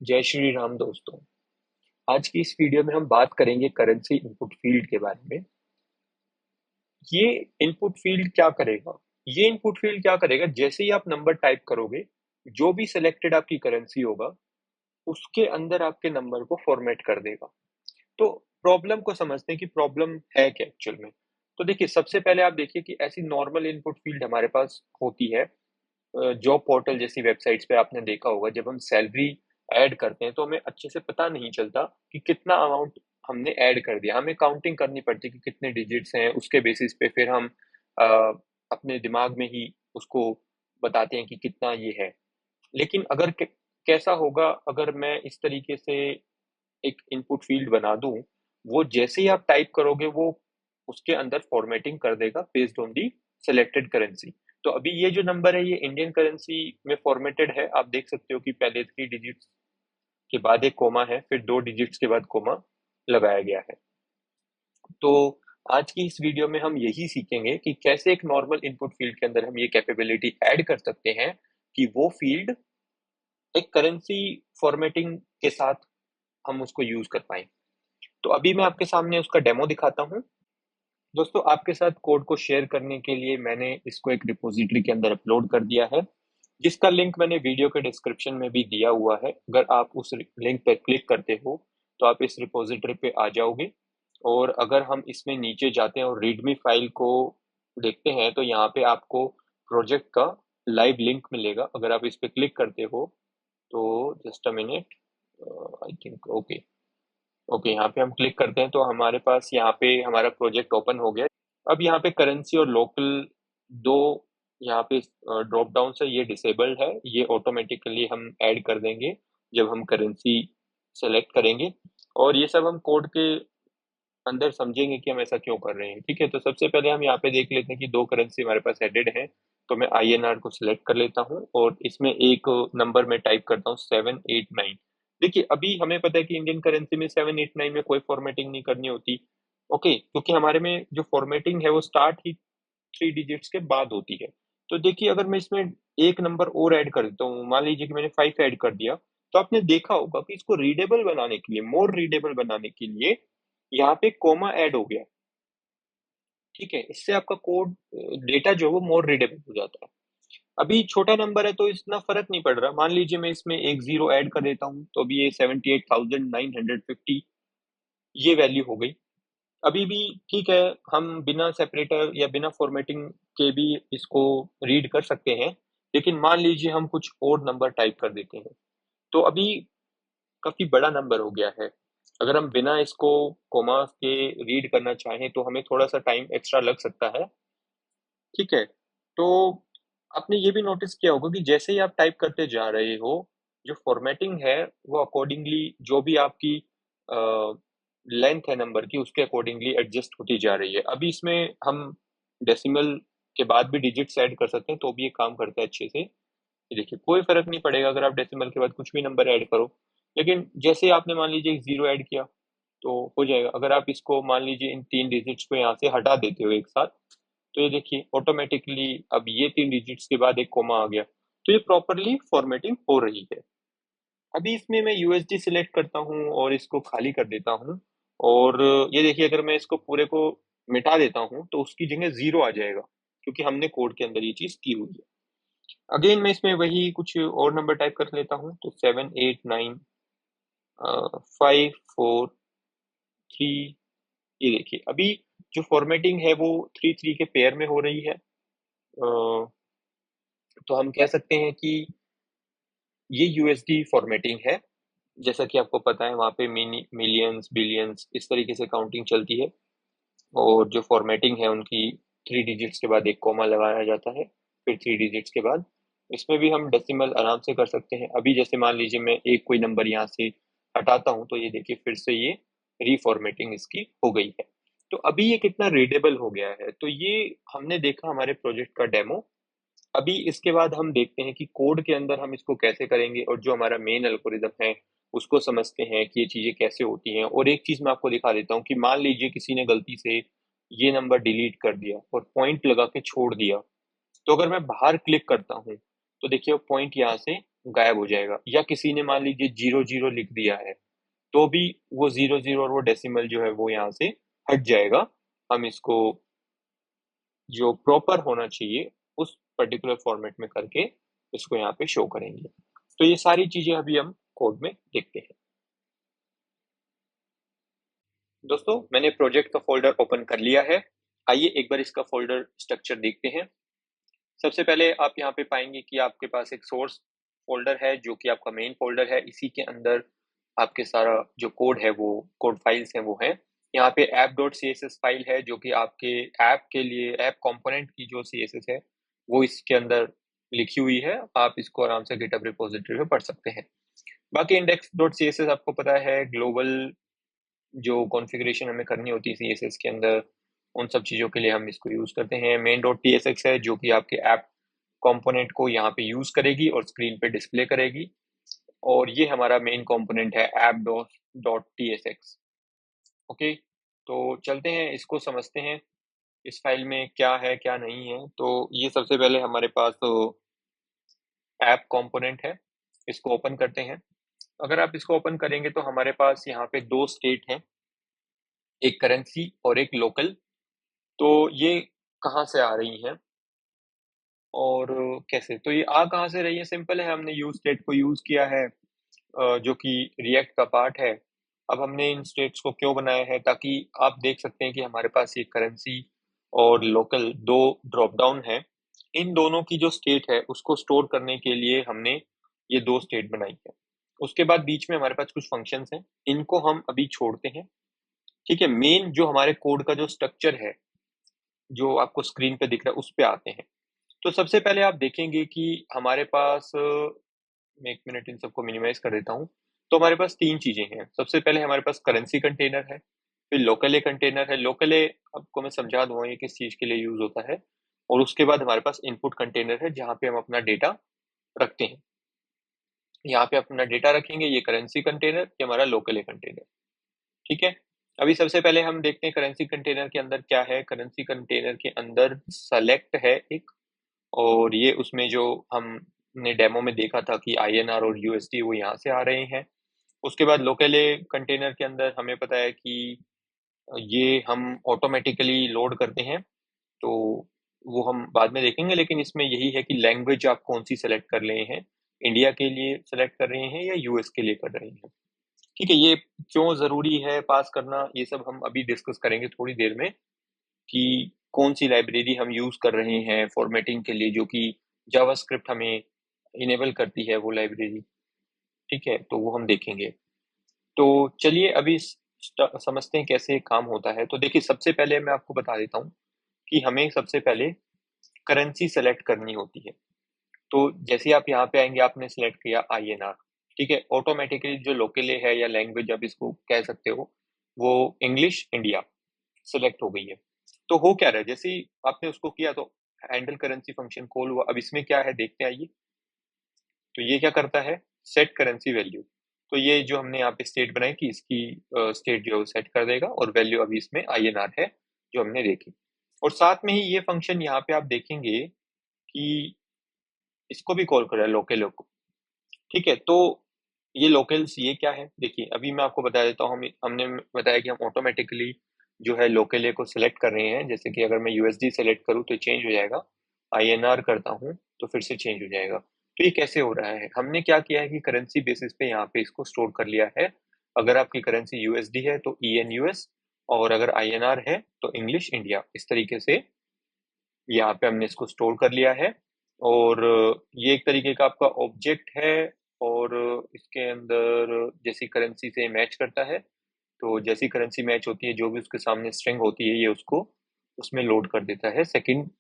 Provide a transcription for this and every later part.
जय श्री राम दोस्तों। आज की इस वीडियो में हम बात करेंगे करेंसी इनपुट फील्ड के बारे में। ये इनपुट फील्ड क्या करेगा? ये इनपुट फील्ड क्या करेगा, जैसे ही आप नंबर टाइप करोगे, जो भी सिलेक्टेड आपकी करेंसी होगा, उसके अंदर आपके नंबर को फॉर्मेट कर देगा। तो प्रॉब्लम को समझते हैं कि प्रॉब्लम है क्या एक्चुअल में। तो देखिए, सबसे पहले आप देखिए कि ऐसी नॉर्मल इनपुट फील्ड हमारे पास होती है। जॉब पोर्टल जैसी वेबसाइट्स पे आपने देखा होगा, जब हम सैलरी ऐड करते हैं तो हमें अच्छे से पता नहीं चलता कि कितना अमाउंट हमने ऐड कर दिया। हमें काउंटिंग करनी पड़ती है कि कितने डिजिट्स हैं, उसके बेसिस पे फिर हम अ, अपने दिमाग में ही उसको बताते हैं कि कितना ये है। लेकिन अगर कैसा होगा अगर मैं इस तरीके से एक इनपुट फील्ड बना दूं, वो जैसे ही आप टाइप करोगे वो उसके अंदर फॉर्मेटिंग कर देगा based on the selected currency. तो अभी ये जो नंबर है ये इंडियन करेंसी में फॉर्मेटेड है। आप देख सकते हो कि पहले 3 डिजिट्स के बाद एक कोमा है, फिर 2 डिजिट्स के बाद कोमा लगाया गया है। तो आज की इस वीडियो में हम यही सीखेंगे कि कैसे एक नॉर्मल इनपुट फील्ड के अंदर हम ये कैपेबिलिटी ऐड कर सकते हैं कि वो फील्ड एक करेंसी फॉर्मेटिंग के साथ हम उसको यूज कर पाए। तो अभी मैं आपके सामने उसका डेमो दिखाता हूँ। दोस्तों, आपके साथ कोड को शेयर करने के लिए मैंने इसको एक रिपोजिटरी के अंदर अपलोड कर दिया है, जिसका लिंक मैंने वीडियो के डिस्क्रिप्शन में भी दिया हुआ है। अगर आप उस लिंक पर क्लिक करते हो तो आप इस रिपोजिटरी पे आ जाओगे। और अगर हम इसमें नीचे जाते हैं और रीडमी फाइल को देखते हैं तो यहाँ पे आपको प्रोजेक्ट का लाइव लिंक मिलेगा। अगर आप इस पे क्लिक करते हो तो just a minute, I think okay okay, यहाँ पे हम क्लिक करते हैं तो हमारे पास यहाँ पे हमारा प्रोजेक्ट ओपन हो गया। अब यहाँ पे करेंसी और लोकल दो यहाँ पे ड्रॉप डाउन से ये डिसेबल्ड है, ये ऑटोमेटिकली हम ऐड कर देंगे जब हम करेंसी सेलेक्ट करेंगे। और ये सब हम कोड के अंदर समझेंगे कि हम ऐसा क्यों कर रहे हैं। ठीक है, तो सबसे पहले हम यहाँ पे देख लेते हैं कि दो करेंसी हमारे पास एडेड है। तो मैं INR को सिलेक्ट कर लेता हूँ और इसमें एक नंबर में टाइप करता हूँ 789। देखिए, अभी हमें पता है कि इंडियन करेंसी में 789 में कोई फॉर्मेटिंग नहीं करनी होती। ओके, क्योंकि हमारे में जो फॉर्मेटिंग है वो स्टार्ट ही 3 डिजिट्स के बाद होती है। तो देखिए, अगर मैं इसमें एक नंबर और ऐड कर देता हूँ, मान लीजिए कि मैंने 5 ऐड कर दिया, तो आपने देखा होगा कि इसको रीडेबल बनाने के लिए, मोर रीडेबल बनाने के लिए यहाँ पे कोमा ऐड हो गया। ठीक है, इससे आपका कोड डेटा जो है वो मोर रीडेबल हो जाता है। अभी छोटा नंबर है तो इतना फर्क नहीं पड़ रहा। मान लीजिए मैं इसमें एक जीरो ऐड कर देता हूँ तो अभी ये 78,950 ये वैल्यू हो गई। अभी भी ठीक है, हम बिना सेपरेटर या बिना फॉर्मेटिंग के भी इसको रीड कर सकते हैं। लेकिन मान लीजिए हम कुछ और नंबर टाइप कर देते हैं तो अभी काफी बड़ा नंबर हो गया है। अगर हम बिना इसको कोमा के रीड करना चाहें तो हमें थोड़ा सा टाइम एक्स्ट्रा लग सकता है। ठीक है, तो आपने ये भी नोटिस किया होगा कि जैसे ही आप टाइप करते जा रहे हो, जो फॉर्मेटिंग है वो अकॉर्डिंगली जो भी आपकी लेंथ है नंबर की उसके अकॉर्डिंगली एडजस्ट होती जा रही है। अभी इसमें हम डेसिमल के बाद भी डिजिट्स ऐड कर सकते हैं तो भी ये काम करता है अच्छे से। ये देखिए, कोई फर्क नहीं पड़ेगा अगर आप डेसिमल के बाद कुछ भी नंबर ऐड करो। लेकिन जैसे ही आपने मान लीजिए एक जीरो ऐड किया तो हो जाएगा। अगर आप इसको मान लीजिए इन 3 डिजिट्स को यहाँ से हटा देते हो एक साथ, तो ये देखिए ऑटोमेटिकली अब ये 3 डिजिट्स के बाद एक कोमा आ गया। तो ये प्रॉपरली फॉर्मेटिंग हो रही है। अभी इसमें मैं USD सिलेक्ट करता हूँ और इसको खाली कर देता हूँ। और ये देखिए, अगर मैं इसको पूरे को मिटा देता हूँ तो उसकी जगह जीरो आ जाएगा, क्योंकि हमने कोड के अंदर ये चीज की हुई है। अगेन मैं इसमें वही कुछ और नंबर टाइप कर लेता हूँ तो 789 5 4 3। ये देखिए, अभी जो फॉर्मेटिंग है वो 3 3 के पेयर में हो रही है। तो हम कह सकते हैं कि ये USD फॉर्मेटिंग है। जैसा कि आपको पता है वहाँ पे मिलियंस बिलियंस इस तरीके से काउंटिंग चलती है। और जो फॉर्मेटिंग है उनकी 3 डिजिट्स के बाद एक कोमा लगाया जाता है, फिर 3 डिजिट्स के बाद। इसमें भी हम डेसिमल आराम से कर सकते हैं। अभी जैसे मान लीजिए मैं एक कोई नंबर यहाँ से हटाता हूँ तो ये देखिए फिर से ये रीफॉर्मेटिंग इसकी हो गई है। तो अभी ये कितना रीडेबल हो गया है। तो ये हमने देखा हमारे प्रोजेक्ट का डेमो। अभी इसके बाद हम देखते हैं कि कोड के अंदर हम इसको कैसे करेंगे और जो हमारा मेन एल्गोरिदम है उसको समझते हैं कि ये चीजें कैसे होती हैं। और एक चीज मैं आपको दिखा देता हूँ कि मान लीजिए किसी ने गलती से ये नंबर डिलीट कर दिया और पॉइंट लगा के छोड़ दिया, तो अगर मैं बाहर क्लिक करता हूँ तो देखिए वो पॉइंट यहाँ से गायब हो जाएगा। या किसी ने मान लीजिए 00 लिख दिया है, तो भी वो 00 और वो डेसिमल जो है वो यहाँ से हट जाएगा। हम इसको जो प्रॉपर होना चाहिए उस पर्टिकुलर फॉर्मेट में करके इसको यहाँ पे शो करेंगे। तो ये सारी चीजें अभी हम कोड में देखते हैं। दोस्तों, मैंने प्रोजेक्ट का फोल्डर ओपन कर लिया है। आइए एक बार इसका फोल्डर स्ट्रक्चर देखते हैं। सबसे पहले आप यहाँ पे पाएंगे कि आपके पास एक सोर्स फोल्डर है जो कि आपका मेन फोल्डर है। इसी के अंदर आपके सारा जो कोड है, वो कोड फाइल्स हैं वो हैं। यहाँ पे app.css फाइल है जो कि आपके ऐप के लिए, ऐप कंपोनेंट की जो css है वो इसके अंदर लिखी हुई है। आप इसको आराम से गिटहब रिपोजिटरी में पढ़ सकते हैं। बाकी index.css आपको पता है, ग्लोबल जो कॉन्फ़िगरेशन हमें करनी होती है CSS के अंदर, उन सब चीज़ों के लिए हम इसको यूज़ करते हैं। main.tsx है जो कि आपके ऐप कंपोनेंट को यहाँ पे यूज़ करेगी और स्क्रीन पे डिस्प्ले करेगी। और ये हमारा मेन कंपोनेंट है app.tsx। ओके, तो चलते हैं, इसको समझते हैं इस फाइल में क्या है क्या नहीं है। तो ये सबसे पहले हमारे पास तो ऐप कंपोनेंट है, इसको ओपन करते हैं। अगर आप इसको ओपन करेंगे तो हमारे पास यहाँ पे दो स्टेट हैं, एक करेंसी और एक लोकल। तो ये कहाँ से आ रही हैं और कैसे? तो ये आ कहाँ से रही है, सिंपल है, हमने यूज स्टेट को यूज किया है, जो कि रिएक्ट का पार्ट है। अब हमने इन स्टेट्स को क्यों बनाया है, ताकि आप देख सकते हैं कि हमारे पास ये करेंसी और लोकल दो ड्रॉप डाउन है। इन दोनों की जो स्टेट है उसको स्टोर करने के लिए हमने ये दो स्टेट बनाई है। उसके बाद बीच में हमारे पास कुछ फंक्शंस हैं, इनको हम अभी छोड़ते हैं। ठीक है, मेन जो हमारे कोड का जो स्ट्रक्चर है जो आपको स्क्रीन पे दिख रहा है उस पे आते हैं। तो सबसे पहले आप देखेंगे कि हमारे पास मैं 1 मिनट इन सबको मिनिमाइज कर देता हूँ। तो हमारे पास 3 चीज़ें हैं। सबसे पहले हमारे पास करेंसी कंटेनर है, फिर लोकल ए कंटेनर है। लोकल ए आपको मैं समझा दूँगा ये किस चीज़ के लिए यूज़ होता है। और उसके बाद हमारे पास इनपुट कंटेनर है जहाँ पे हम अपना डेटा रखते हैं। यहाँ पे अपना डेटा रखेंगे, ये करेंसी कंटेनर, ये हमारा लोकल ए कंटेनर। ठीक है? अभी सबसे पहले हम देखते हैं करेंसी कंटेनर के अंदर क्या है। करेंसी कंटेनर के अंदर सेलेक्ट है एक, और ये उसमें जो हमने डेमो में देखा था कि INR और USD वो यहाँ से आ रहे हैं। उसके बाद लोकल कंटेनर के अंदर हमें पता है कि ये हम ऑटोमेटिकली लोड करते हैं, तो वो हम बाद में देखेंगे। लेकिन इसमें यही है कि लैंग्वेज आप कौन सी सेलेक्ट कर रहे हैं, इंडिया के लिए सेलेक्ट कर रहे हैं या US के लिए कर रहे हैं। ठीक है, ये क्यों ज़रूरी है पास करना, ये सब हम अभी डिस्कस करेंगे थोड़ी देर में, कि कौन सी लाइब्रेरी हम यूज़ कर रहे हैं फॉर्मेटिंग के लिए, जो कि जावास्क्रिप्ट हमें इनेबल करती है वो लाइब्रेरी। ठीक है, तो वो हम देखेंगे। तो चलिए अभी समझते हैं कैसे काम होता है। तो देखिए, सबसे पहले मैं आपको बता देता हूँ कि हमें सबसे पहले करेंसी सेलेक्ट करनी होती है। तो जैसे आप यहाँ पे आएंगे, आपने सेलेक्ट किया INR। ठीक है, ऑटोमेटिकली जो लोकल है या लैंग्वेज आप इसको कह सकते हो, वो इंग्लिश इंडिया सेलेक्ट हो गई है। तो हो क्या रहा है, जैसे ही आपने उसको किया तो हैंडल करेंसी फंक्शन कॉल हुआ। अब इसमें क्या है देखते हैं, आइए। तो ये क्या करता है, सेट करेंसी वैल्यू। तो ये जो हमने यहाँ पे स्टेट बनाई कि इसकी स्टेट जो सेट कर देगा, और वैल्यू अभी इसमें INR है जो हमने देखी। और साथ में ही ये फंक्शन यहाँ पे आप देखेंगे कि इसको भी कॉल कर रहा है, लोकल को। ठीक है, तो ये लोकल्स ये क्या है, देखिए अभी मैं आपको बता देता हूँ। हमने बताया कि हम ऑटोमेटिकली जो है लोकल ए को सिलेक्ट कर रहे हैं। जैसे कि अगर मैं USD सेलेक्ट करूँ तो चेंज हो जाएगा, INR करता हूँ तो फिर से चेंज हो जाएगा। तो ये कैसे हो रहा है, हमने क्या किया है कि करेंसी बेसिस पे यहाँ पे इसको स्टोर कर लिया है। अगर आपकी करेंसी USD है तो EN US, और अगर INR है तो इंग्लिश इंडिया। इस तरीके से यहाँ पे हमने इसको स्टोर कर लिया है। और ये एक तरीके का आपका ऑब्जेक्ट है, और इसके अंदर जैसी करेंसी से मैच करता है, तो जैसी करेंसी मैच होती है, जो भी उसके सामने स्ट्रिंग होती है, ये उसको उसमें लोड कर देता है सेकंड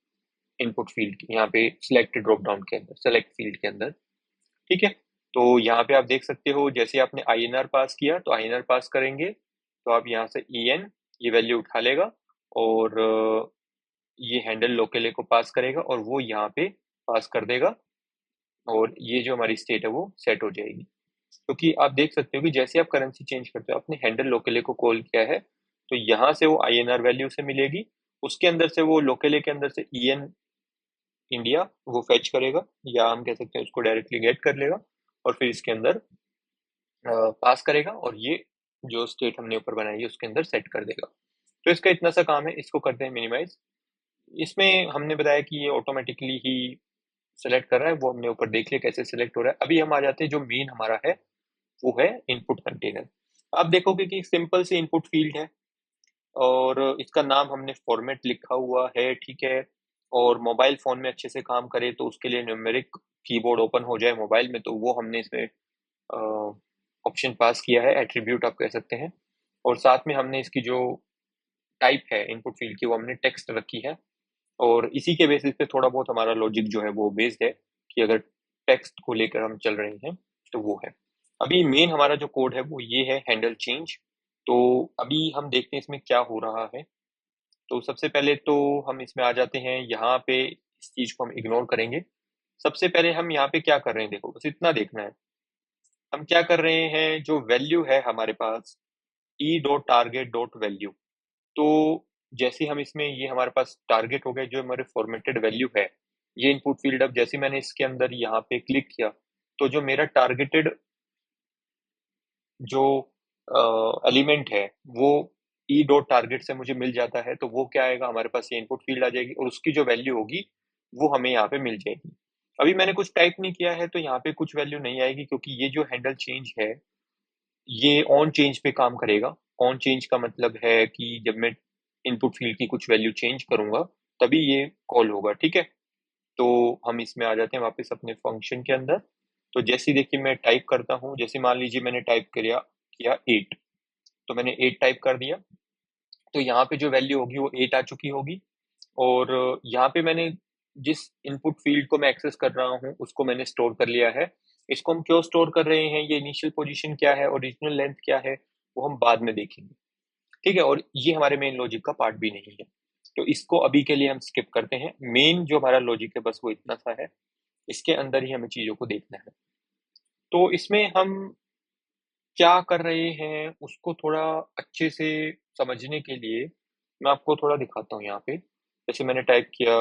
इनपुट फील्ड की, यहाँ पे सिलेक्ट ड्रॉप डाउन के अंदर, सेलेक्ट फील्ड के अंदर। ठीक है, तो यहाँ पे आप देख सकते हो, जैसे आपने INR पास किया तो INR पास करेंगे तो आप यहाँ से ये वैल्यू उठा लेगा, और ये हैंडल लोकल को पास करेगा और वो यहाँ पे पास कर देगा, और ये जो हमारी स्टेट है वो सेट हो जाएगी। क्योंकि आप देख सकते हो कि जैसे आप करेंसी चेंज करते हो, आपने हैंडल लोकल को कॉल किया है, तो यहाँ से वो INR वैल्यू से मिलेगी, उसके अंदर से वो लोकल के अंदर से EN इंडिया वो फेच करेगा, या हम कह सकते हैं उसको डायरेक्टली गेट कर लेगा। और फिर इसके अंदर पास करेगा और ये जो स्टेट हमने ऊपर बनाई है उसके अंदर सेट कर देगा। तो इसका इतना सा काम है, इसको करते हैं मिनिमाइज। इसमें हमने बताया कि ये ऑटोमेटिकली ही सेलेक्ट कर रहा है, वो हमने ऊपर देख लिया कैसे सेलेक्ट हो रहा है। अभी हम आ जाते हैं जो मेन हमारा है, वो है इनपुट कंटेनर। आप देखोगे कि सिंपल सी इनपुट फील्ड है और इसका नाम हमने फॉर्मेट लिखा हुआ है, ठीक है। और मोबाइल फोन में अच्छे से काम करे तो उसके लिए न्यूमेरिक कीबोर्ड ओपन हो जाए मोबाइल में, तो वो हमने इसमें ऑप्शन पास किया है, एट्रीब्यूट आप कह सकते हैं। और साथ में हमने इसकी जो टाइप है इनपुट फील्ड की वो हमने टेक्स्ट रखी है, और इसी के बेसिस पे थोड़ा बहुत हमारा लॉजिक जो है वो बेस्ड है कि अगर टेक्स्ट को लेकर हम चल रहे हैं तो वो है। अभी मेन हमारा जो कोड है वो ये है, हैंडल चेंज। तो अभी हम देखते हैं इसमें क्या हो रहा है। तो सबसे पहले तो हम इसमें आ जाते हैं, यहाँ पे इस चीज को हम इग्नोर करेंगे। सबसे पहले हम यहाँ पे क्या कर रहे हैं, देखो बस इतना देखना है। हम क्या कर रहे हैं, जो वैल्यू है हमारे पास e dot target dot value. तो जैसे हम इसमें, ये हमारे पास टारगेट हो गया, जो हमारे फॉर्मेटेड वैल्यू है ये इनपुट फील्ड। अब जैसे मैंने इसके अंदर यहाँ पे क्लिक किया तो जो मेरा टारगेटेड जो एलिमेंट है वो ई डॉट टारगेट से मुझे मिल जाता है। तो वो क्या आएगा, हमारे पास ये इनपुट फील्ड आ जाएगी और उसकी जो वैल्यू होगी वो हमें यहाँ पे मिल जाएगी। अभी मैंने कुछ टाइप नहीं किया है तो यहाँ पे कुछ वैल्यू नहीं आएगी, क्योंकि ये जो हैंडल चेंज है ये ऑन चेंज पे काम करेगा। ऑन चेंज का मतलब है कि जब मैं इनपुट फील्ड की कुछ वैल्यू चेंज करूंगा तभी ये कॉल होगा, ठीक है। तो हम इसमें आ जाते हैं वापस अपने फंक्शन के अंदर। तो जैसे ही देखिए मैं टाइप करता हूँ, जैसे मान लीजिए मैंने टाइप किया किया 8, तो मैंने 8 टाइप कर दिया, तो यहाँ पे जो वैल्यू होगी वो 8 आ चुकी होगी। और यहाँ पे मैंने जिस इनपुट फील्ड को मैं एक्सेस कर रहा हूँ उसको मैंने स्टोर कर लिया है। इसको हम क्यों स्टोर कर रहे हैं, ये इनिशियल पोजीशन क्या है, ओरिजिनल लेंथ क्या है, वो हम बाद में देखेंगे, ठीक है। और ये हमारे मेन लॉजिक का पार्ट भी नहीं है, तो इसको अभी के लिए हम स्किप करते हैं। मेन जो हमारा लॉजिक है बस वो इतना सा है, इसके अंदर ही हमें चीजों को देखना है। तो इसमें हम क्या कर रहे हैं उसको थोड़ा अच्छे से समझने के लिए मैं आपको थोड़ा दिखाता हूँ यहाँ पे। जैसे मैंने टाइप किया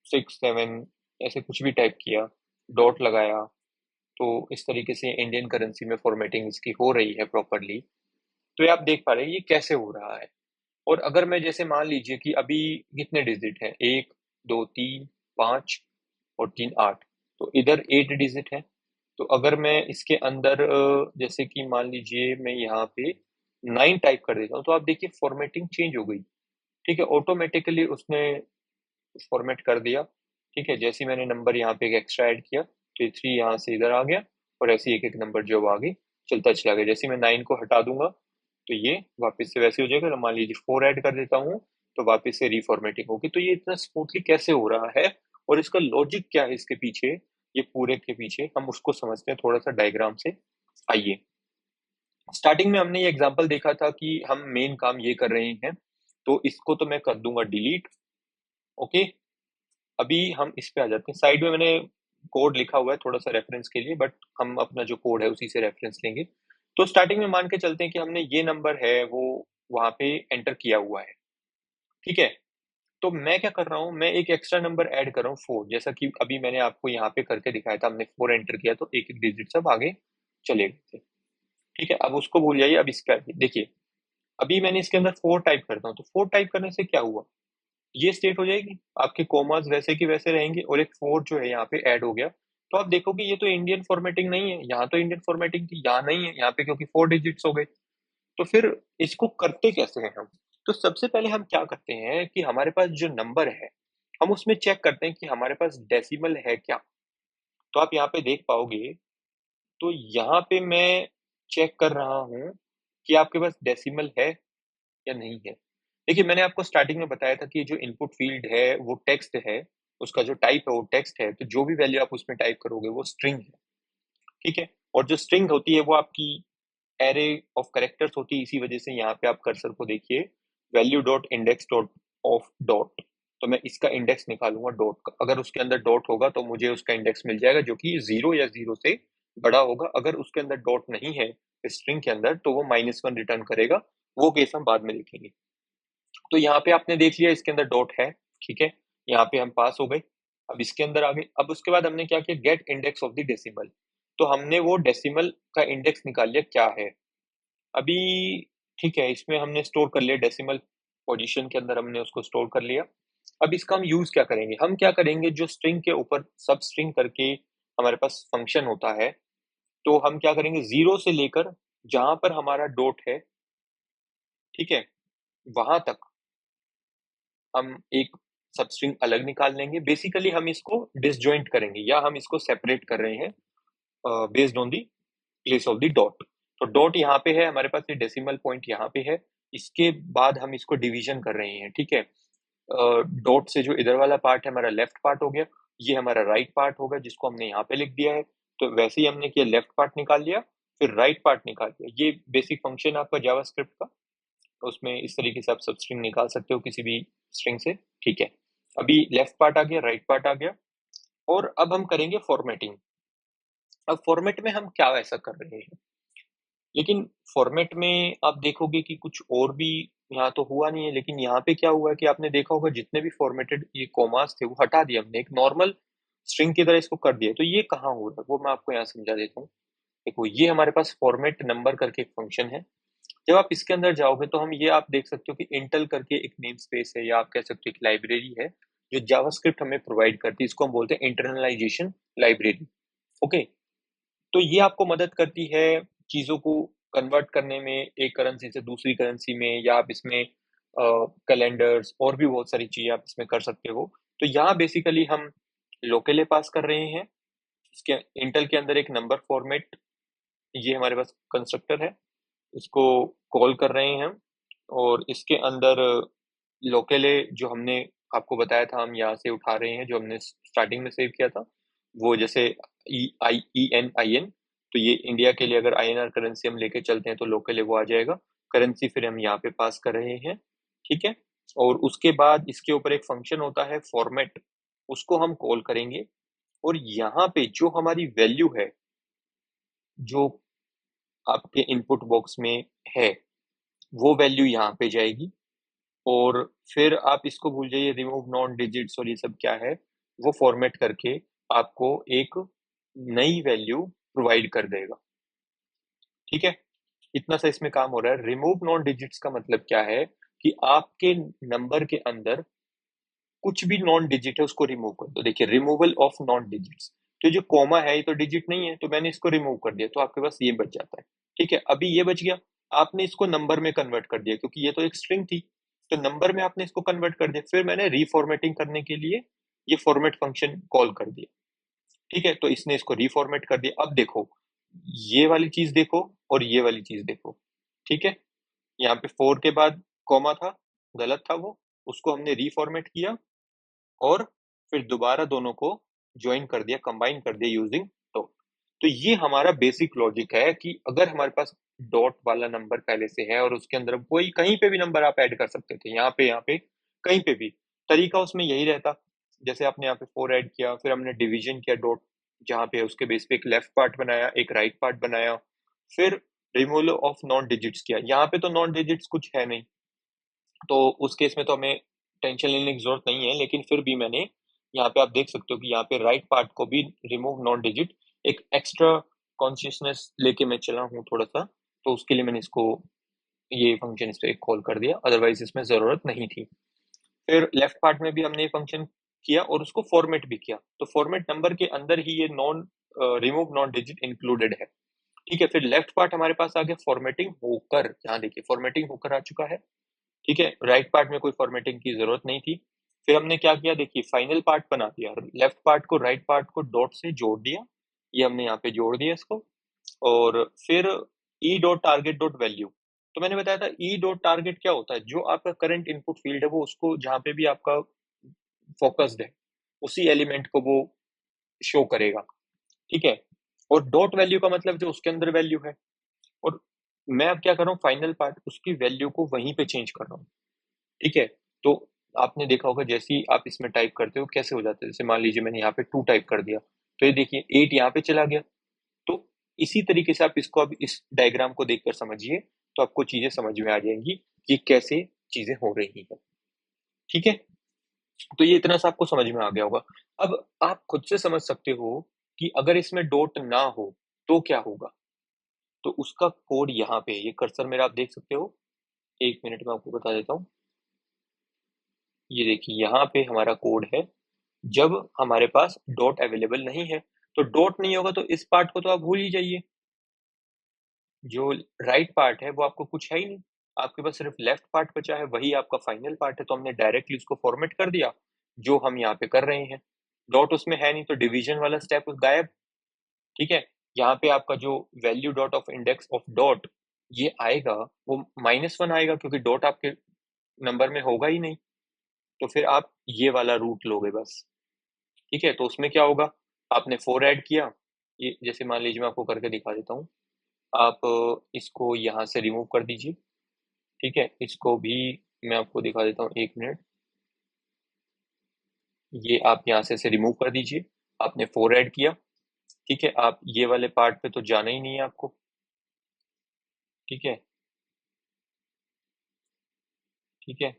6 7, ऐसे कुछ भी टाइप किया, डॉट लगाया, तो इस तरीके से इंडियन करेंसी में फॉर्मेटिंग इसकी हो रही है प्रॉपरली। तो ये आप देख पा रहे हैं ये कैसे हो रहा है। और अगर मैं जैसे मान लीजिए कि अभी कितने डिजिट हैं, 1 2 3 5 और 3 8, तो इधर 8 डिजिट है। तो अगर मैं इसके अंदर जैसे कि मान लीजिए मैं यहाँ पे 9 टाइप कर देता हूँ, तो आप देखिए फॉर्मेटिंग चेंज हो गई, ठीक है। ऑटोमेटिकली उसने फॉर्मेट कर दिया, ठीक है। जैसे ही मैंने नंबर यहाँ पे एक एक्स्ट्रा ऐड किया तो ये 3 यहाँ से इधर आ गया, और ऐसे एक एक नंबर जो आगे चलता चला गया। जैसे मैं 9 को हटा दूंगा तो ये वापस से वैसे हो जाएगा। मान लीजिए 4 ऐड कर देता हूँ तो वापस से रिफॉर्मेटिंग होगी। तो ये इतना स्मूथली कैसे हो रहा है और इसका लॉजिक क्या है इसके पीछे, ये पूरे के पीछे हम उसको समझते हैं थोड़ा सा डायग्राम से। आइए, स्टार्टिंग में हमने ये एग्जांपल देखा था कि हम मेन काम ये कर रहे हैं, तो इसको तो मैं कर दूंगा डिलीट। ओके, अभी हम इस पे आ जाते हैं। साइड में मैंने कोड लिखा हुआ है थोड़ा सा रेफरेंस के लिए, बट हम अपना जो कोड है उसी से रेफरेंस लेंगे। तो स्टार्टिंग में मान के चलते हैं कि हमने ये नंबर है वो वहां पे एंटर किया हुआ है, ठीक है। तो मैं क्या कर रहा हूँ, मैं एक एक्स्ट्रा नंबर ऐड कर रहा हूँ 4, जैसा कि अभी मैंने आपको यहाँ पे करके दिखाया था। हमने 4 एंटर किया तो एक एक डिजिट सब आगे चले गए थे, ठीक है। अब उसको भूल जाइए, अब इसका देखिए, अभी मैंने इसके अंदर 4 टाइप करता हूँ, तो 4 टाइप करने से क्या हुआ, ये स्टेट हो जाएगी, आपके कोमास वैसे की वैसे रहेंगे और एक 4 जो है यहाँ पे ऐड हो गया। तो आप देखोगे ये तो इंडियन फॉर्मेटिंग नहीं है, यहाँ तो इंडियन फॉर्मेटिंग थी, यहाँ नहीं है, यहाँ पे क्योंकि 4 डिजिट्स हो गए। तो फिर इसको करते कैसे हैं हम। तो सबसे पहले हम क्या करते हैं कि हमारे पास जो नंबर है हम उसमें चेक करते हैं कि हमारे पास डेसिमल है क्या। तो आप यहाँ पे देख पाओगे, तो यहाँ पे मैं चेक कर रहा हूँ कि आपके पास डेसिमल है या नहीं है। देखिए मैंने आपको स्टार्टिंग में बताया था कि जो इनपुट फील्ड है वो टेक्स्ट है, उसका जो टाइप है वो टेक्स्ट है, तो जो भी वैल्यू आप उसमें टाइप करोगे वो स्ट्रिंग है, ठीक है। और जो स्ट्रिंग होती है वो आपकी एरे ऑफ कैरेक्टर्स होती है, इसी वजह से यहाँ पे आप कर्सर को देखिए, value dot index dot of dot. तो मैं इसका इंडेक्स निकालूंगा डॉट का, अगर उसके अंदर डॉट होगा तो मुझे उसका इंडेक्स मिल जाएगा जो कि 0 या 0 से बड़ा होगा। अगर उसके अंदर डॉट नहीं है स्ट्रिंग के अंदर तो वो -1 रिटर्न करेगा, वो केस हम बाद में देखेंगे। तो यहाँ पे आपने देख लिया इसके अंदर डॉट है, ठीक है। यहाँ पे हम पास हो गए, अब इसके अंदर आ गए। अब उसके बाद हमने क्या किया, gate index of the decimal. तो हमने वो डेसिमल का इंडेक्स निकाल लिया क्या है अभी। ठीक है, इसमें हमने स्टोर कर लिया डेसिमल पोजीशन के अंदर, हमने उसको स्टोर कर लिया। अब इसका हम यूज क्या करेंगे, हम क्या करेंगे, जो स्ट्रिंग के ऊपर सब स्ट्रिंग करके हमारे पास फंक्शन होता है, तो हम क्या करेंगे, जीरो से लेकर जहां पर हमारा डॉट है, ठीक है, वहां तक हम एक सब स्ट्रिंग अलग निकाल लेंगे। बेसिकली हम इसको डिसजॉइंट करेंगे या हम इसको सेपरेट कर रहे हैं based on the place of the dot. तो डॉट यहाँ पे है हमारे पास, ये डेसिमल पॉइंट यहाँ पे है, इसके बाद हम इसको डिवीजन कर रहे हैं, ठीक है। डॉट से जो इधर वाला पार्ट है हमारा लेफ्ट पार्ट हो गया, ये हमारा राइट पार्ट होगा जिसको हमने यहाँ पे लिख दिया है। तो वैसे ही हमने किया, लेफ्ट पार्ट निकाल लिया, फिर राइट पार्ट निकाल लिया। ये बेसिक फंक्शन आपका जावास्क्रिप्ट का, उसमें इस तरीके से आप सब स्ट्रिंग निकाल सकते हो किसी भी स्ट्रिंग से, ठीक है। अभी लेफ्ट पार्ट आ गया, राइट पार्ट आ गया, और अब हम करेंगे फॉर्मेटिंग। अब फॉर्मेट में हम क्या ऐसा कर रहे हैं, लेकिन फॉर्मेट में आप देखोगे कि कुछ और भी यहाँ तो हुआ नहीं है, लेकिन यहाँ पे क्या हुआ है कि आपने देखा होगा जितने भी फॉर्मेटेड ये कॉमास थे वो हटा दिया हमने, एक नॉर्मल स्ट्रिंग की तरह इसको कर दिया। तो ये कहाँ हो रहा है वो मैं आपको यहाँ समझा देता हूँ। देखो, ये हमारे पास फॉर्मेट नंबर करके एक फंक्शन है। जब आप इसके अंदर जाओगे तो हम ये आप देख सकते हो कि इंटेल करके एक नेम स्पेस है, या आप कह सकते हो एक लाइब्रेरी है जो जावास्क्रिप्ट हमें प्रोवाइड करती है। इसको हम बोलते हैं इंटरनलाइजेशन लाइब्रेरी। ओके, तो ये आपको मदद करती है चीजों को कन्वर्ट करने में एक करेंसी से दूसरी करेंसी में, या आप इसमें कैलेंडर्स और भी बहुत सारी चीजें आप इसमें कर सकते हो। तो यहाँ बेसिकली हम लोकेले पास कर रहे हैं, इसके इंटेल के अंदर एक नंबर फॉर्मेट, ये हमारे पास कंस्ट्रक्टर है, इसको कॉल कर रहे हैं हम, और इसके अंदर लोकेले जो हमने आपको बताया था हम यहाँ से उठा रहे हैं, जो हमने स्टार्टिंग में सेव किया था, वो जैसे EN तो ये इंडिया के लिए अगर INR करेंसी हम लेके चलते हैं तो लोकल वो आ जाएगा। करेंसी फिर हम यहाँ पे पास कर रहे हैं, ठीक है। और उसके बाद इसके ऊपर एक फंक्शन होता है फॉर्मेट, उसको हम कॉल करेंगे, और यहाँ पे जो हमारी वैल्यू है जो आपके इनपुट बॉक्स में है, वो वैल्यू यहाँ पे जाएगी। और फिर आप इसको भूल जाइए, रिमूव नॉन डिजिट्स और ये सब क्या है, वो फॉर्मेट करके आपको एक नई वैल्यू प्रोवाइड कर देगा, ठीक है। इतना सा इसमें काम हो रहा है। रिमूव नॉन डिजिट्स का मतलब क्या है कि आपके नंबर के अंदर कुछ भी नॉन डिजिट है उसको रिमूव कर दो। देखिए, रिमूवल ऑफ नॉन डिजिट्स, तो जो कॉमा है ये तो डिजिट नहीं है, तो मैंने इसको रिमूव कर दिया, तो आपके पास ये बच जाता है, ठीक है। अभी ये बच गया, आपने इसको नंबर में कन्वर्ट कर दिया क्योंकि ये तो एक स्ट्रिंग थी, तो नंबर में आपने इसको कन्वर्ट कर दिया। फिर मैंने रीफॉर्मेटिंग करने के लिए ये फॉर्मेट फंक्शन कॉल कर दिया, ठीक है। तो इसने इसको रीफॉर्मेट कर दिया। अब देखो, ये वाली चीज देखो और ये वाली चीज देखो, ठीक है। यहाँ पे 4 के बाद कॉमा था, गलत था वो, उसको हमने रीफॉर्मेट किया, और फिर दोबारा दोनों को ज्वाइन कर दिया, कंबाइन कर दिया यूजिंग डॉट। तो ये हमारा बेसिक लॉजिक है कि अगर हमारे पास डॉट वाला नंबर पहले से है और उसके अंदर कोई कहीं पे भी नंबर आप ऐड कर सकते थे, यहाँ पे कहीं पे भी, तरीका उसमें यही रहता। जैसे आपने यहाँ पे 4 ऐड किया, फिर हमने डिवीजन किया डॉट जहाँ पे, उसके बेस पे एक लेफ्ट पार्ट बनाया, एक राइट पार्ट बनाया, फिर रिमूवल ऑफ नॉन डिजिट्स किया। यहाँ पे तो नॉन डिजिट्स कुछ है नहीं, तो उस केस में तो हमें टेंशन लेने की जरूरत नहीं है, लेकिन फिर भी मैंने यहाँ पे, आप देख सकते हो कि यहाँ पे राइट पार्ट को भी रिमूव नॉन डिजिट, एक एक्स्ट्रा कॉन्शियसनेस लेके मैं चला हूँ थोड़ा सा, तो उसके लिए मैंने इसको ये फंक्शन इस पे कॉल कर दिया, अदरवाइज इसमें जरूरत नहीं थी। फिर लेफ्ट पार्ट में भी हमने ये फंक्शन किया और उसको फॉर्मेट भी किया, तो फॉर्मेट नंबर के अंदर ही ये non remove non digit included है, ठीक है। फिर लेफ्ट पार्ट हमारे पास आ गया फॉर्मेटिंग होकर, यहाँ देखिए फॉर्मेटिंग होकर आ चुका है, ठीक है। राइट पार्ट में कोई फॉर्मेटिंग की जरूरत नहीं थी। फिर हमने क्या किया, देखिए फाइनल पार्ट बना दिया, लेफ्ट पार्ट को राइट पार्ट को डॉट से जोड़ दिया, ये हमने यहाँ पे जोड़ दिया इसको। और फिर ई डॉट टारगेट डॉट वैल्यू, तो मैंने बताया था ई डॉट टारगेट क्या होता है, जो आपका करंट इनपुट फील्ड है वो उसको जहां पे भी आपका फोकस्ड है उसी एलिमेंट को वो शो करेगा, ठीक है। और डॉट वैल्यू का मतलब जो उसके अंदर वैल्यू है, और मैं अब क्या कर रहा हूँ, फाइनल पार्ट उसकी वैल्यू को वहीं पे चेंज कर रहा हूँ, ठीक है। तो आपने देखा होगा जैसे ही आप इसमें टाइप करते हो कैसे हो जाता है, जैसे मान लीजिए मैंने यहाँ पे 2 टाइप कर दिया, तो ये देखिए 8 यहाँ पे चला गया। तो इसी तरीके से आप इसको अब इस डायग्राम को देखकर समझिए, तो आपको चीजें समझ में आ जाएंगी कि कैसे चीजें हो रही है, ठीक है। तो ये इतना सा आपको समझ में आ गया होगा। अब आप खुद से समझ सकते हो कि अगर इसमें डॉट ना हो तो क्या होगा? तो उसका कोड यहाँ पे है, ये कर्सर मेरा आप देख सकते हो। 1 मिनट में आपको बता देता हूँ। ये देखिए यहाँ पे हमारा कोड है। जब हमारे पास डॉट अवेलेबल नहीं है, तो डॉट नहीं होगा तो इस पार्ट को तो आप भूल ही जाइए। जो राइट पार्ट है वो आपको कुछ है ही नहीं, आपके पास सिर्फ लेफ्ट पार्ट बचा है, वही आपका फाइनल पार्ट है। तो हमने डायरेक्टली उसको फॉर्मेट कर दिया, जो हम यहाँ पे कर रहे हैं। डॉट उसमें है नहीं तो डिवीजन वाला स्टेप गायब। ठीक है, यहाँ पे आपका जो value dot of index of dot ये आएगा, वो -1 आएगा, क्योंकि डॉट आपके नंबर में होगा ही नहीं। तो फिर आप ये वाला रूट लोगे बस। ठीक है, तो उसमें क्या होगा, आपने 4 ऐड किया। ये जैसे मान लीजिए मैं आपको करके दिखा देता हूँ। आप इसको यहाँ से रिमूव कर दीजिए। ठीक है, इसको भी मैं आपको दिखा देता हूँ, 1 मिनट। ये आप यहाँ से रिमूव कर दीजिए। आपने 4 ऐड किया। ठीक है, आप ये वाले पार्ट पे तो जाना ही नहीं है आपको। ठीक है, ठीक है,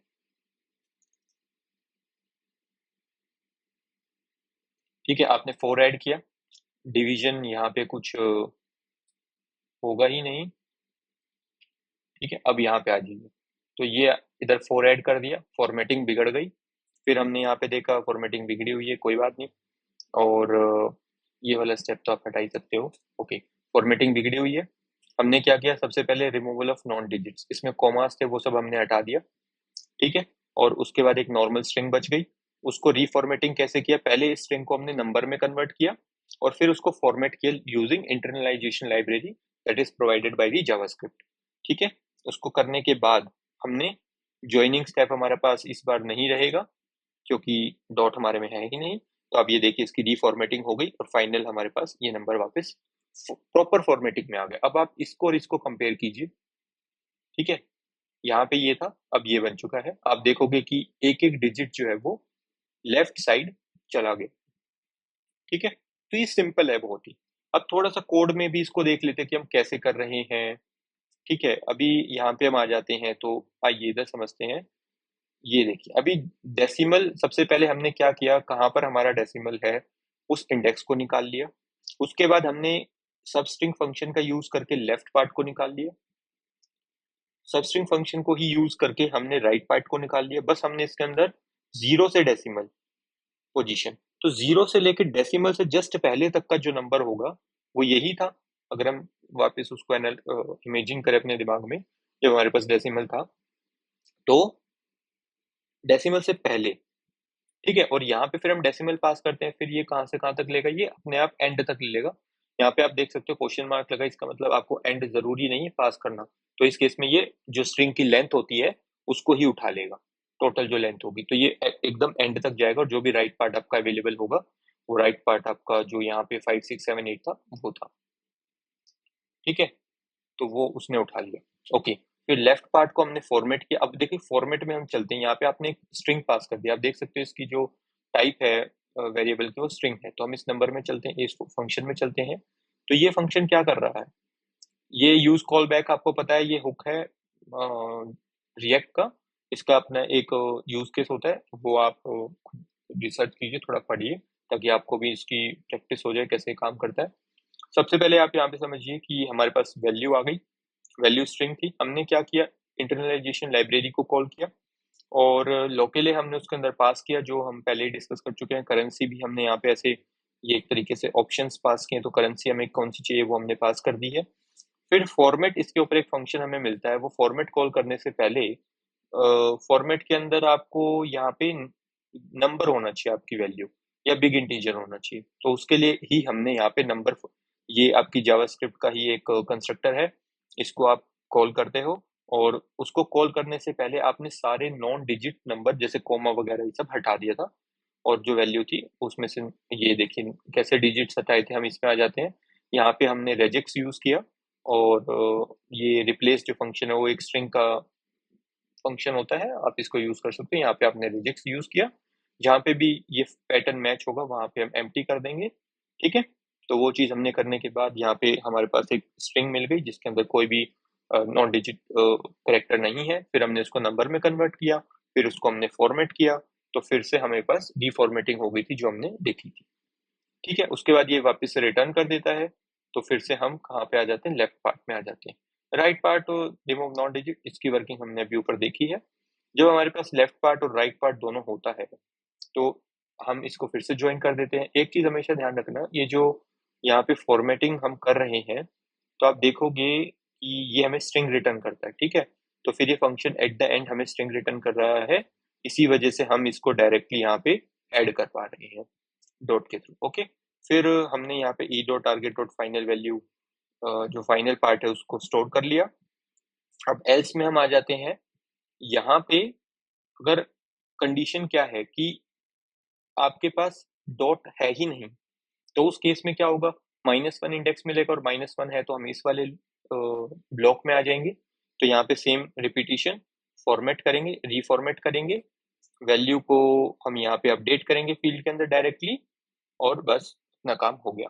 ठीक है, आपने 4 ऐड किया। डिवीजन यहाँ पे कुछ होगा ही नहीं। ठीक है, अब यहाँ पे आ जाइए। तो ये इधर 4 ऐड कर दिया, फॉर्मेटिंग बिगड़ गई। फिर हमने यहाँ पे देखा फॉर्मेटिंग बिगड़ी हुई है, कोई बात नहीं। और ये वाला स्टेप तो आप हटा ही सकते हो। ओके, फॉर्मेटिंग बिगड़ी हुई है। हमने क्या किया, सबसे पहले रिमूवल ऑफ नॉन डिजिट्स, इसमें कॉमास थे वो सब हमने हटा दिया। ठीक है, और उसके बाद एक नॉर्मल स्ट्रिंग बच गई। उसको रीफॉर्मेटिंग कैसे किया, पहले इस स्ट्रिंग को हमने नंबर में कन्वर्ट किया और फिर उसको फॉर्मेट किया using internalisation library that is provided by the JavaScript. ठीक है, उसको करने के बाद हमने ज्वाइनिंग स्टेप हमारे पास इस बार नहीं रहेगा, क्योंकि डॉट हमारे में है ही नहीं। तो अब ये देखिए इसकी रीफॉर्मेटिंग हो गई और फाइनल हमारे पास ये नंबर वापस प्रॉपर फॉर्मेटिंग में आ गया। अब आप इसको और इसको कंपेयर कीजिए। ठीक है, यहाँ पे ये था, अब ये बन चुका है। आप देखोगे कि एक एक डिजिट जो है वो लेफ्ट साइड चला गया। ठीक है, तो ये सिंपल है बहुत ही। अब थोड़ा सा कोड में भी इसको देख लेते हैं कि हम कैसे कर रहे हैं। ठीक है, अभी यहाँ पे हम आ जाते हैं, तो आइए इधर समझते हैं। ये देखिए, अभी डेसिमल सबसे पहले हमने क्या किया, कहाँ पर हमारा डेसिमल है उस इंडेक्स को निकाल लिया। उसके बाद हमने सबस्ट्रिंग फंक्शन का यूज करके लेफ्ट पार्ट को निकाल लिया। सबस्ट्रिंग फंक्शन को ही यूज करके हमने राइट पार्ट को निकाल लिया। बस हमने इसके अंदर जीरो से डेसिमल पोजीशन, तो जीरो से लेकर डेसिमल से जस्ट पहले तक का जो नंबर होगा वो यही था। अगर हम वापस उसको इमेजिन करें अपने दिमाग में, जब हमारे पास डेसिमल था, तो डेसिमल से पहले। ठीक है, और यहाँ पे फिर हम डेसिमल पास करते हैं, फिर ये कहाँ से कहाँ तक लेगा, ये अपने आप एंड तक ले लेगा। यहाँ पे आप देख सकते हो क्वेश्चन मार्क लगा, इसका मतलब आपको एंड जरूरी नहीं है पास करना। तो इस केस में ये जो स्ट्रिंग की लेंथ होती है उसको ही उठा लेगा, टोटल जो लेंथ होगी। तो ये एकदम एंड तक जाएगा और जो भी राइट पार्ट आपका अवेलेबल होगा, वो राइट पार्ट आपका जो यहाँ पे 5 6 7 8 था वो था। ठीक है, तो वो उसने उठा लिया। ओके, फिर लेफ्ट पार्ट को हमने फॉर्मेट किया। अब देखिए फॉर्मेट में हम चलते हैं, यहाँ पे आपने एक स्ट्रिंग पास कर दिया। आप देख सकते हो इसकी जो टाइप है वेरिएबल की, वो स्ट्रिंग है। तो हम इस नंबर में चलते हैं, इस फंक्शन में चलते हैं। तो ये फंक्शन क्या कर रहा है, ये यूज कॉल बैक आपको पता है, ये हुक है रिएक्ट का। इसका अपना एक यूज केस होता है, वो आप रिसर्च कीजिए, थोड़ा पढ़िए, ताकि आपको भी इसकी प्रैक्टिस हो जाए कैसे काम करता है। सबसे पहले आप यहाँ पे समझिए कि हमारे पास वैल्यू आ गई, वैल्यू स्ट्रिंग थी। हमने क्या किया, इंटरनलाइजेशन लाइब्रेरी को कॉल किया और लोकली हमने उसके अंदर पास किया, जो हम पहले ही डिस्कस कर चुके हैं। करेंसी भी हमने यहाँ पे ऐसे ये एक तरीके से ऑप्शंस पास किए, तो करेंसी हमें कौन सी चाहिए वो हमने पास कर दी है। फिर फॉर्मेट, इसके ऊपर एक फंक्शन हमें मिलता है। वो फॉर्मेट कॉल करने से पहले फॉर्मेट के अंदर आपको यहाँ पे नंबर होना चाहिए, आपकी वैल्यू या बिग इंटीजर होना चाहिए। तो उसके लिए ही हमने यहाँ पे नंबर, ये आपकी जावास्क्रिप्ट का ही एक कंस्ट्रक्टर है, इसको आप कॉल करते हो। और उसको कॉल करने से पहले आपने सारे नॉन डिजिट नंबर जैसे कोमा वगैरह ये सब हटा दिया था, और जो वैल्यू थी उसमें से ये देखिए कैसे डिजिट्स हटाए थे। हम इसमें आ जाते हैं, यहाँ पे हमने रेजेक्स यूज किया। और ये रिप्लेस जो फंक्शन है वो एक स्ट्रिंग का फंक्शन होता है, आप इसको यूज कर सकते हैं। यहाँ पे आपने रिजेक्स यूज किया, जहाँ पे भी ये पैटर्न मैच होगा वहां पे हम एम्प्टी कर देंगे। ठीक है, तो वो चीज हमने करने के बाद यहाँ पे हमारे पास एक स्ट्रिंग मिल गई जिसके अंदर कोई भी नॉन डिजिट करेक्टर नहीं है। फिर हमने उसको नंबर में कन्वर्ट किया, फिर उसको हमने फॉर्मेट किया, तो फिर से हमारे पास डीफॉर्मेटिंग हो गई थी जो हमने देखी थी। ठीक है, उसके बाद ये वापस से रिटर्न कर देता है। तो फिर से हम कहाँ पे आ जाते हैं, लेफ्ट पार्ट में आ जाते हैं। राइट पार्ट और रिमूव नॉन डिजिट, इसकी वर्किंग हमने अभी ऊपर देखी है। जब हमारे पास लेफ्ट पार्ट और राइट पार्ट दोनों होता है तो हम इसको फिर से ज्वाइन कर देते हैं। एक चीज हमेशा ध्यान रखना, ये जो यहाँ पे फॉर्मेटिंग हम कर रहे हैं तो आप देखोगे कि ये हमें स्ट्रिंग रिटर्न करता है, ठीक है। तो फिर ये फंक्शन एट द एंड हमें स्ट्रिंग रिटर्न कर रहा है, इसी वजह से हम इसको डायरेक्टली यहाँ पे ऐड कर पा रहे हैं डॉट के थ्रू। ओके, फिर हमने यहाँ पे ई dot target dot final value जो फाइनल पार्ट है उसको स्टोर कर लिया। अब एल्स में हम आ जाते हैं। यहाँ पे अगर कंडीशन क्या है कि आपके पास डॉट है ही नहीं, तो उस केस में क्या होगा, -1 इंडेक्स मिलेगा और -1 है तो हम इस वाले ब्लॉक में आ जाएंगे। तो यहाँ पे सेम रिपीटिशन, फॉर्मेट करेंगे, रीफॉर्मेट करेंगे, वैल्यू को हम यहाँ पे अपडेट करेंगे फील्ड के अंदर डायरेक्टली, और बस इतना काम हो गया।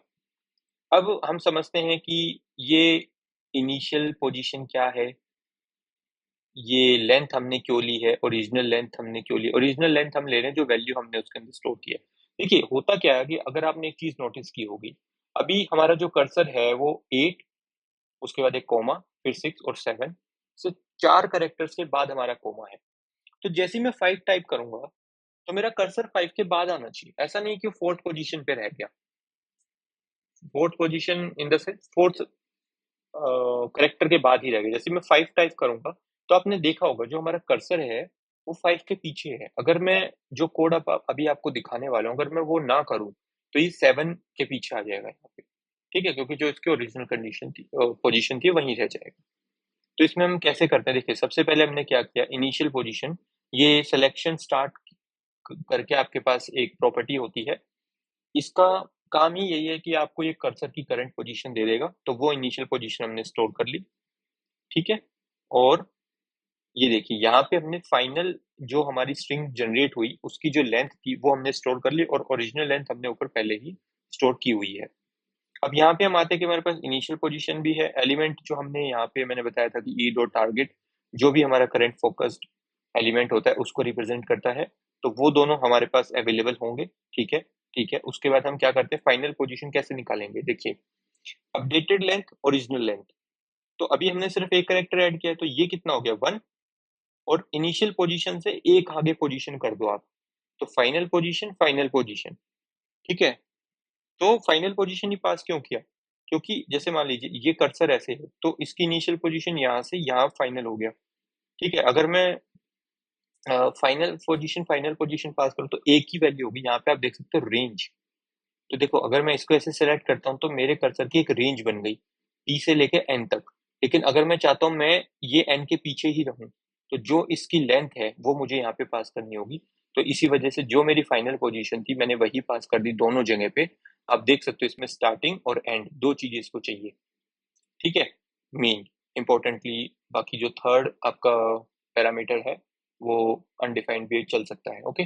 अब हम समझते हैं कि ये इनिशियल पोजीशन क्या है, ये लेंथ हमने क्यों ली है, ओरिजिनल लेंथ हमने क्यों ली। ओरिजिनल लेंथ हम ले रहे हैं जो वैल्यू हमने उसके अंदर स्टोर किया है। देखिए होता क्या है कि अगर आपने एक चीज नोटिस की होगी, अभी हमारा जो कर्सर है वो 8, उसके बाद एक कोमा, फिर 6 और 7 से 4 कैरेक्टर्स के बाद हमारा कोमा है। तो जैसे ही मैं 5 टाइप करूंगा तो मेरा कर्सर 5 के बाद आना चाहिए, ऐसा नहीं कि फोर्थ पोजीशन पे रह गया। Fourth position in the sense fourth character के बाद ही रह गया। जैसे मैं 5 टाइप करूंगा तो आपने देखा होगा जो हमारा कर्सर है वो 5 के पीछे है। अगर मैं जो कोड अभी आपको दिखाने वाला हूँ अगर मैं वो ना करूँ तो ये 7 के पीछे आ जाएगा यहाँ पे, ठीक है, क्योंकि जो इसकी ओरिजिनल कंडीशन थी, पोजीशन थी, वहीं रह जाएगा। तो इसमें हम कैसे करते हैं, देखिए सबसे पहले हमने क्या किया, इनिशियल पोजीशन, ये सिलेक्शन स्टार्ट करके आपके पास एक प्रॉपर्टी होती है, इसका काम ही यही है कि आपको ये कर्सर की करंट पोजीशन दे देगा। तो वो इनिशियल पोजीशन हमने स्टोर कर ली, ठीक है। और ये देखिए यहाँ पे हमने फाइनल जो हमारी स्ट्रिंग जनरेट हुई उसकी जो लेंथ थी वो हमने स्टोर कर ली, और ओरिजिनल लेंथ हमने ऊपर पहले ही स्टोर की हुई है। अब यहाँ पे हम आते हैं कि हमारे पास इनिशियल पोजीशन भी है, एलिमेंट जो हमने यहाँ पे मैंने बताया था कि ई डॉट टारगेट जो भी हमारा करंट फोकस्ड एलिमेंट होता है उसको रिप्रेजेंट करता है, तो वो दोनों हमारे पास अवेलेबल होंगे, ठीक है। ठीक है, उसके बाद हम क्या करते हैं, फाइनल पोजीशन कैसे निकालेंगे, देखिए अपडेटेड लेंथ, ओरिजिनल लेंथ। तो अभी हमने सिर्फ एक करेक्टर ऐड किया है तो ये कितना हो गया, 1, और इनिशियल पोजीशन से एक आगे पोजीशन कर दो आप, तो फाइनल पोजीशन, फाइनल पोजीशन, ठीक है। तो फाइनल पोजीशन ही पास क्यों किया, क्योंकि जैसे मान लीजिए ये कर्सर ऐसे है तो इसकी इनिशियल पोजीशन यहाँ से यहाँ फाइनल हो गया, ठीक है। अगर मैं फाइनल पोजीशन पास करूँ तो एक ही वैल्यू होगी, यहाँ पे आप देख सकते हो रेंज। तो देखो अगर मैं इसको ऐसे सेलेक्ट करता हूँ तो मेरे कर्सर की एक रेंज बन गई P से लेके N तक। लेकिन अगर मैं चाहता हूँ मैं ये N के पीछे ही रहूं तो जो इसकी लेंथ है वो मुझे यहाँ पे पास करनी होगी। तो इसी वजह से जो मेरी फाइनल पोजीशन थी मैंने वही पास कर दी दोनों जगह पे। आप देख सकते हो इसमें स्टार्टिंग और एंड दो चीजें इसको चाहिए, ठीक है, मेन इंपॉर्टेंटली। बाकी जो थर्ड आपका पैरामीटर है वो अनडिफाइंड भी चल सकता है, ओके।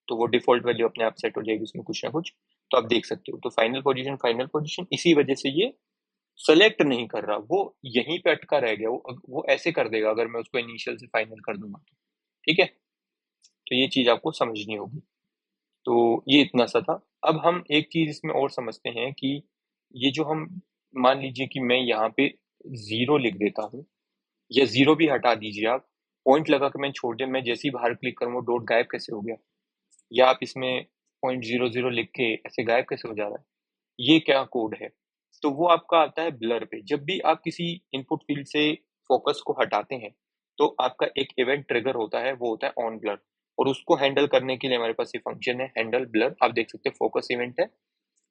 तो वो डिफॉल्ट वैल्यू अपने आप सेट हो जाएगी उसमें कुछ ना कुछ। तो आप देख सकते हो, तो फाइनल पोजीशन इसी वजह से ये सेलेक्ट नहीं कर रहा, वो यहीं पे अटका रह गया। वो ऐसे कर देगा अगर मैं उसको इनिशियल से फाइनल कर दूंगा तो, ठीक है। तो ये चीज आपको समझनी होगी। तो ये इतना सा था। अब हम एक चीज इसमें और समझते हैं कि ये जो हम, मान लीजिए कि मैं यहाँ पे 0 लिख देता हूँ, या 0 भी हटा दीजिए आप, पॉइंट लगा के मैं छोड़ दिया, मैं जैसे ही बाहर क्लिक करूँ वो डॉट गायब कैसे हो गया, या आप इसमें .00 लिख के ऐसे गायब कैसे हो जा रहा है, ये क्या कोड है। तो वो आपका आता है ब्लर पे। जब भी आप किसी इनपुट फील्ड से फोकस को हटाते हैं तो आपका एक इवेंट ट्रिगर होता है, वो होता है ऑन ब्लर। और उसको हैंडल करने के लिए हमारे पास ये फंक्शन है हैंडल ब्लर। आप देख सकते हैं फोकस इवेंट है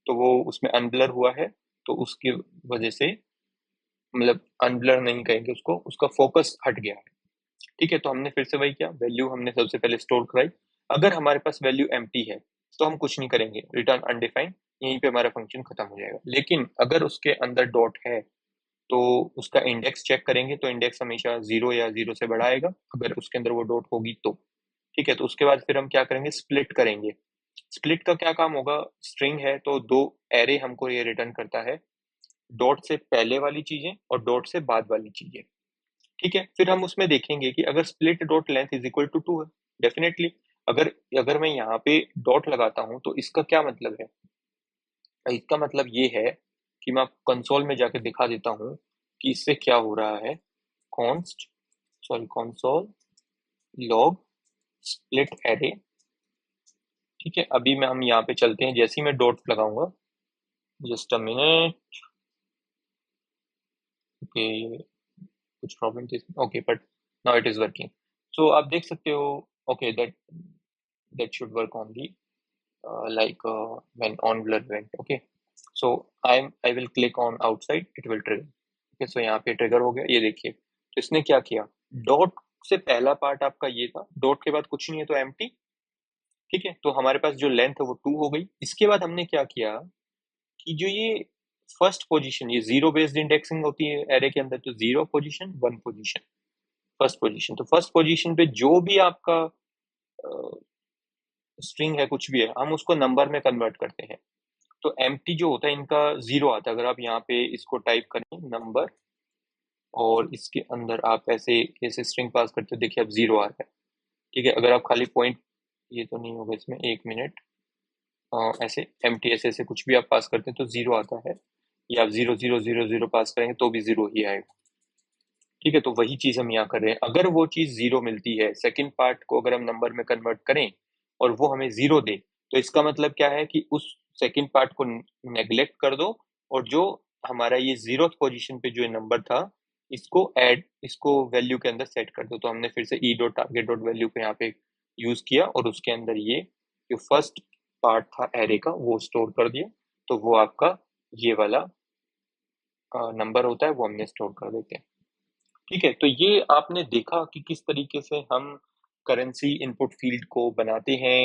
तो वो उसमें अनब्लर हुआ है, तो उसकी वजह से, मतलब अनब्लर नहीं कहेंगे उसको, उसका फोकस हट गया है, ठीक है। तो हमने फिर से वही किया, वैल्यू हमने सबसे पहले स्टोर कराई। अगर हमारे पास वैल्यू एम्प्टी है तो हम कुछ नहीं करेंगे, रिटर्न अनडिफाइंड, यहीं पे हमारा फंक्शन खत्म हो जाएगा। लेकिन अगर उसके अंदर डॉट है तो उसका इंडेक्स चेक करेंगे, तो इंडेक्स हमेशा 0 या 0 से बड़ा आएगा अगर उसके अंदर वो डॉट होगी तो, ठीक है। तो उसके बाद फिर हम क्या करेंगे, स्प्लिट करेंगे। स्प्लिट का क्या काम होगा, स्ट्रिंग है तो दो एरे हमको ये रिटर्न करता है, डॉट से पहले वाली चीजें और डॉट से बाद वाली चीजें, ठीक है। फिर हम उसमें देखेंगे कि अगर split dot length is equal to 2 है, डेफिनेटली अगर अगर मैं यहाँ पे डॉट लगाता हूँ तो इसका क्या मतलब है, इसका मतलब ये है कि मैं आपको कंसोल में जाके दिखा देता हूँ कि इससे क्या हो रहा है। Console log split array. ठीक है, अभी मैं हम यहाँ पे चलते हैं, जैसे ही मैं डॉट लगाऊंगा, जस्ट अ मिनट। ओके, कुछ प्रॉब्लम थी, okay, but now it is working. So आप देख सकते हो। Okay, that that should work on the like when on blur event. Okay, so I will click on outside, it will trigger. Okay, so यहाँ पे trigger हो गया, ये देखिए। तो इसने क्या किया, डॉट से पहला पार्ट आपका ये था, डॉट के बाद कुछ नहीं है तो एम्प्टी। ठीक है, तो हमारे पास जो लेंथ है वो 2 हो गई। इसके बाद हमने क्या किया कि जो ये फर्स्ट पोजीशन, ये जीरो बेस्ड इंडेक्सिंग होती है एरे के अंदर, तो 0 पोजीशन 1 पोजीशन, फर्स्ट पोजीशन। तो फर्स्ट पोजीशन पे जो भी आपका स्ट्रिंग है, कुछ भी है, हम उसको नंबर में कन्वर्ट करते हैं। तो एम्प्टी जो होता है इनका 0 आता है। अगर आप यहाँ पे इसको टाइप करें नंबर, और इसके अंदर आप ऐसे ऐसे स्ट्रिंग पास करते हो, देखिए अब 0 आ रहा है। ठीक है, अगर आप खाली पॉइंट, ये तो नहीं होगा इसमें, एक मिनट, ऐसे एम्प्टी ऐसे ऐसे कुछ भी आप पास करते हैं तो 0 आता है। या आप 0 0 0 0 पास करेंगे तो भी 0 ही आएगा। ठीक है, तो वही चीज हम यहाँ कर रहे हैं। अगर वो चीज 0 मिलती है, सेकंड पार्ट को अगर हम नंबर में कन्वर्ट करें और वो हमें 0 दे, तो इसका मतलब क्या है कि उस सेकंड पार्ट को नेग्लेक्ट कर दो, और जो हमारा ये 0th पोजीशन पे जो नंबर था, इसको वैल्यू के अंदर सेट कर दो। तो हमने फिर से ई डॉट टारगेट डॉट वैल्यू को यहाँ पे यूज किया, और उसके अंदर ये जो फर्स्ट पार्ट था एरे का वो स्टोर कर दिया। तो वो आपका ये वाला नंबर होता है, वो हमने स्टोर कर देते हैं। ठीक है, तो ये आपने देखा कि किस तरीके से हम करेंसी इनपुट फील्ड को बनाते हैं,